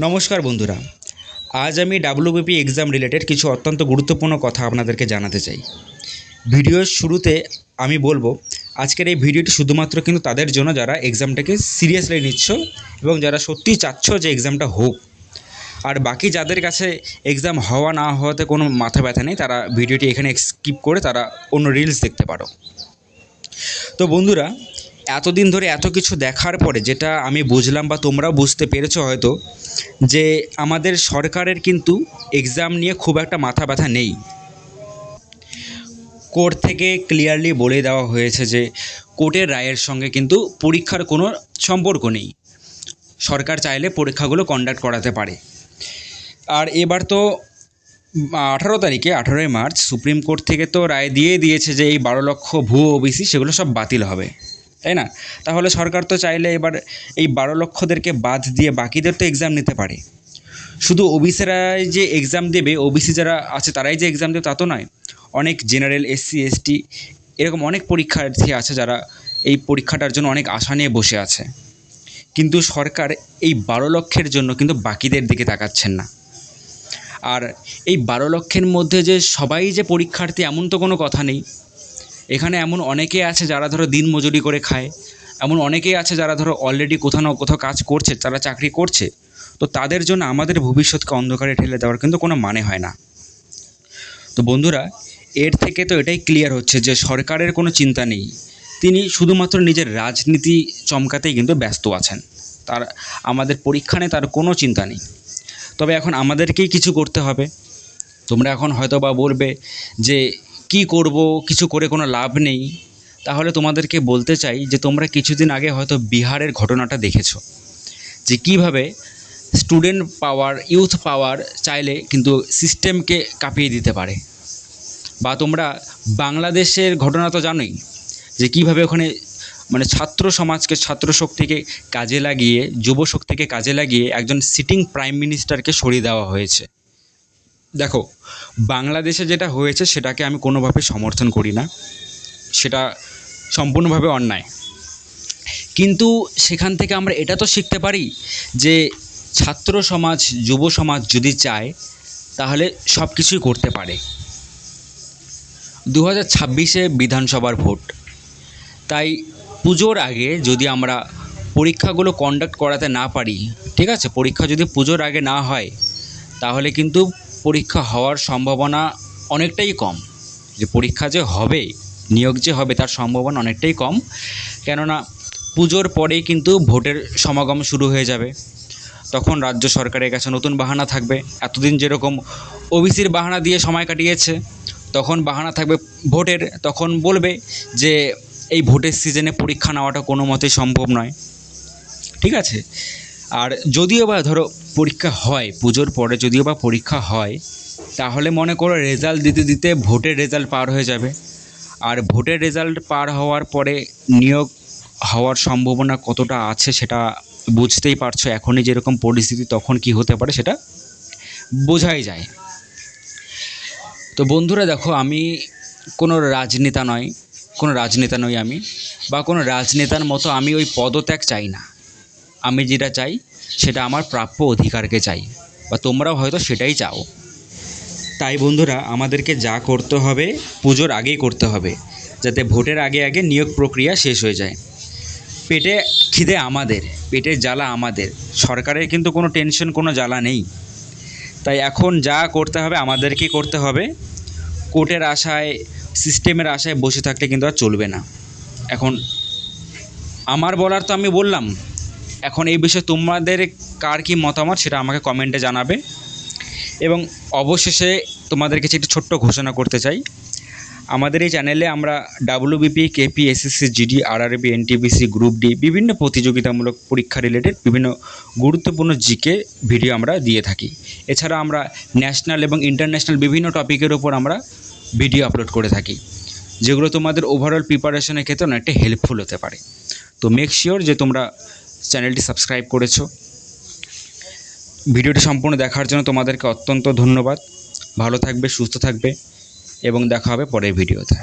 নমস্কার বন্ধুরা, আজ আমি ডাব্লিউবিপি এক্সাম রিলেটেড কিছু অত্যন্ত গুরুত্বপূর্ণ কথা আপনাদেরকে জানাতে চাই। ভিডিওর শুরুতে আমি বলবো, আজকের এই ভিডিওটি শুধুমাত্র কিন্তু তাদের জন্য যারা এক্সামটাকে সিরিয়াসলি নিচ্ছ এবং যারা সত্যিই চাচ্ছ যে এক্সামটা হোক। আর বাকি যাদের কাছে এক্সাম হওয়া না হওয়াতে কোনো মাথা ব্যথা নেই, তারা ভিডিওটি এখানে স্কিপ করে তারা অন্য রিলস দেখতে পারো। তো বন্ধুরা, এতদিন ধরে এত কিছু দেখার পরে যেটা আমি বুঝলাম বা তোমরাও বুঝতে পেরেছো হয়তো, যে আমাদের সরকারের কিন্তু এক্সাম নিয়ে খুব একটা মাথা ব্যথা নেই। কোর্ট থেকে ক্লিয়ারলি বলে দেওয়া হয়েছে যে কোর্টের রায়ের সঙ্গে কিন্তু পরীক্ষার কোনো সম্পর্ক নেই। সরকার চাইলে পরীক্ষাগুলো কন্ডাক্ট করাতে পারে। আর এবার তো 18 মার্চ সুপ্রিম কোর্ট থেকে তো রায় দিয়ে দিয়েছে যে এই 12 লক্ষ ভুয়ো ওবিসি সেগুলো সব বাতিল হবে, তাই না? তাহলে সরকার তো চাইলে এবার এই 12 লক্ষদেরকে বাদ দিয়ে বাকিদের তো এক্সাম নিতে পারে। শুধু ওবিসিরাই যে এক্সাম দেবে, ওবিসি যারা আছে তারাই যে এক্সাম দেবে তা তো নয়। অনেক জেনারেল, এসসি, এসটি এরকম অনেক পরীক্ষার্থী আছে যারা এই পরীক্ষাটার জন্য অনেক আশা নিয়ে বসে আছে। কিন্তু সরকার এই 12 লক্ষের জন্য কিন্তু বাকিদের দিকে তাকাচ্ছেন না। আর এই 12 লক্ষের মধ্যে যে সবাই যে পরীক্ষার্থী এমন তো কোনো কথা নেই। এখানে এমন অনেকে আছে যারা ধরো দিন মজুরি করে খায়, এমন অনেকেই আছে যারা ধরো অলরেডি কোথাও না কোথাও কাজ করছে, তারা চাকরি করছে। তো তাদের জন্য আমাদের ভবিষ্যৎকে অন্ধকারে ঠেলে দেওয়ার কিন্তু কোনো মানে হয় না। তো বন্ধুরা, এর থেকে তো এটাই ক্লিয়ার হচ্ছে যে সরকারের কোনো চিন্তা নেই। তিনি শুধুমাত্র নিজের রাজনীতি চমকাতেই কিন্তু ব্যস্ত আছেন। তার আমাদের পরীক্ষা নিয়ে তার কোনো চিন্তা নেই। তবে এখন আমাদেরকেই কিছু করতে হবে। তোমরা এখন হয়তো বা বলবে যে কি করব, কিছু করে কোনো লাভ নেই। তাহলে তোমাদেরকে বলতে চাই যে তোমরা কিছুদিন আগে হয়তো বিহারের ঘটনাটা দেখেছো, যে কীভাবে স্টুডেন্ট পাওয়ার, ইউথ পাওয়ার চাইলে কিন্তু সিস্টেমকে কাঁপিয়ে দিতে পারে। বা তোমরা বাংলাদেশের ঘটনা তো জানোই, যে কীভাবে ওখানে মানে ছাত্র সমাজকে, ছাত্র শক্তিকে কাজে লাগিয়ে, যুব শক্তিকে কাজে লাগিয়ে একজন সিটিং প্রাইম মিনিস্টারকে সরিয়ে দেওয়া হয়েছে। দেখো, বাংলাদেশে যেটা হয়েছে সেটাকে আমি কোনোভাবে সমর্থন করি না, সেটা সম্পূর্ণভাবে অন্যায়। কিন্তু সেখান থেকে আমরা এটা তো শিখতে পারি যে ছাত্র সমাজ, যুব সমাজ যদি চায় তাহলে সব কিছুই করতে পারে। 2026-এ বিধানসভার ভোট, তাই পুজোর আগে যদি আমরা পরীক্ষাগুলো কন্ডাক্ট করাতে না পারি, ঠিক আছে, পরীক্ষা যদি পুজোর আগে না হয় তাহলে কিন্তু পরীক্ষা হওয়ার সম্ভাবনা অনেকটাই কম। যে পরীক্ষা যে হবে, নিয়োগ যে হবে, তার সম্ভাবনা অনেকটাই কম। কেননা পুজোর পরেই কিন্তু ভোটের সমাগম শুরু হয়ে যাবে। তখন রাজ্য সরকারের কাছে নতুন বাহানা থাকবে। এতদিন যেরকম ওবিসির বাহানা দিয়ে সময় কাটিয়েছে, তখন বাহানা থাকবে ভোটের। তখন বলবে যে এই ভোটের সিজনে পরীক্ষা নেওয়াটা কোনো মতেই সম্ভব নয়, ঠিক আছে? আর যদিও বা ধরো পরীক্ষা হয়, পুজোর পরে যদিও বা পরীক্ষা হয়, তাহলে মনে করো রেজাল্ট দিতে দিতে ভোটের রেজাল্ট পার হয়ে যাবে। আর ভোটের রেজাল্ট পার হওয়ার পরে নিয়োগ হওয়ার সম্ভাবনা কতটা আছে সেটা বুঝতেই পারছো। এখনই যেরকম পরিস্থিতি, তখন কি হতে পারে সেটা বোঝাই যায়। তো বন্ধুরা দেখো, আমি কোনো রাজনেতা নই আমি, বা কোনো রাজনেতার মতো আমি ওই পদত্যাগ চাই না। আমি যেটা চাই সেটা আমার প্রাপ্য অধিকারকে চাই, বা তোমরাও হয়তো সেটাই চাও। তাই বন্ধুরা, আমাদেরকে যা করতে হবে পুজোর আগেই করতে হবে, যাতে ভোটের আগে আগে নিয়োগ প্রক্রিয়া শেষ হয়ে যায়। পেটে খিদে আমাদের, পেটের জ্বালা আমাদের, সরকারের কিন্তু কোনো টেনশন, কোনো জ্বালা নেই। তাই এখন যা করতে হবে আমাদেরকেই করতে হবে। কোর্টের আশায়, সিস্টেমের আশায় বসে থাকলে কিন্তু আর চলবে না। এখন আমার বলার তো আমি বললাম, এখন এই বিষয়ে তোমাদের কার কী মতামত সেটা আমাকে কমেন্টে জানাবে। এবং অবশেষে তোমাদের কাছে একটি ছোট্ট ঘোষণা করতে চাই। আমাদের এই চ্যানেলে আমরা WBP, KP, SSC, GD, RRB, NTPC, group D বিভিন্ন প্রতিযোগিতামূলক পরীক্ষা রিলেটেড বিভিন্ন গুরুত্বপূর্ণ জিকে ভিডিও আমরা দিয়ে থাকি। এছাড়া আমরা ন্যাশনাল এবং ইন্টারন্যাশনাল বিভিন্ন টপিকের ওপর আমরা ভিডিও আপলোড করে থাকি, যেগুলো তোমাদের ওভারঅল প্রিপারেশনের ক্ষেত্রে অনেকটা হেল্পফুল হতে পারে। তো মেক শিওর যে তোমরা চ্যানেলটি সাবস্ক্রাইব করেছো। ভিডিওটি সম্পূর্ণ দেখার জন্য তোমাদেরকে অত্যন্ত ধন্যবাদ। ভালো থাকবে, সুস্থ থাকবে এবং দেখা হবে পরের ভিডিওতে।